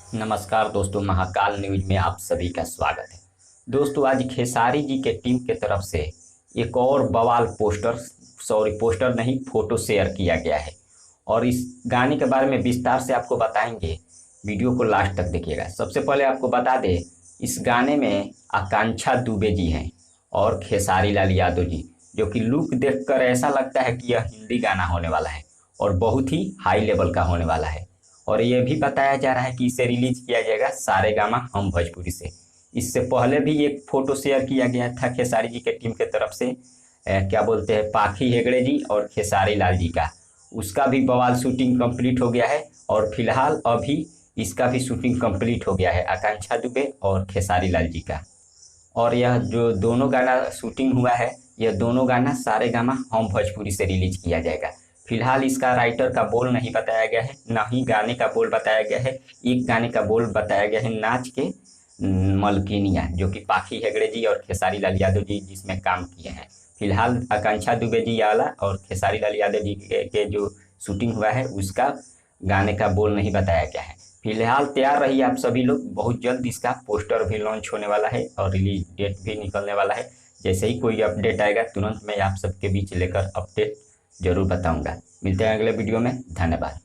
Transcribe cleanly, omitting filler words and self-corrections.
नमस्कार दोस्तों, महाकाल न्यूज में आप सभी का स्वागत है। दोस्तों, आज खेसारी जी के टीम के तरफ से एक और बवाल पोस्टर नहीं, फोटो शेयर किया गया है और इस गाने के बारे में विस्तार से आपको बताएंगे। वीडियो को लास्ट तक देखिएगा। सबसे पहले आपको बता दें, इस गाने में आकांक्षा दुबे जी हैं और खेसारी लाल यादव जी, जो कि लुक देखकर ऐसा लगता है कि यह हिंदी गाना होने वाला है और बहुत ही हाई लेवल का होने वाला है। और ये भी बताया जा रहा है कि इसे रिलीज किया जाएगा सारेगामा हम भोजपुरी से। इससे पहले भी एक फोटो शेयर किया गया था खेसारी जी के टीम के तरफ से, क्या बोलते हैं, पाखी हेगड़े जी और खेसारी लाल जी का। उसका भी बवाल शूटिंग कंप्लीट हो गया है और फिलहाल अभी इसका भी शूटिंग कंप्लीट हो गया है, आकांक्षा दुबे और खेसारी लाल जी का। और यह जो दोनों गाना शूटिंग हुआ है, यह दोनों गाना सारेगामा हम भोजपुरी से रिलीज किया जाएगा। फिलहाल इसका राइटर का बोल नहीं बताया गया है, ना ही गाने का बोल बताया गया है। एक गाने का बोल बताया गया है, नाच के मलकिनिया, जो कि पाखी हेगड़े जी और खेसारी लाल यादव जी जिसमें काम किए हैं। फिलहाल आकांक्षा दुबे जी वाला और खेसारी लाल यादव जी के जो शूटिंग हुआ है उसका गाने का बोल नहीं बताया गया है। फिलहाल तैयार रहिए आप सभी लोग, बहुत जल्द इसका पोस्टर भी लॉन्च होने वाला है और रिलीज डेट भी निकलने वाला है। जैसे ही कोई अपडेट आएगा तुरंत मैं आप सबके बीच लेकर अपडेट जरूर बताऊंगा। मिलते हैं अगले वीडियो में। धन्यवाद।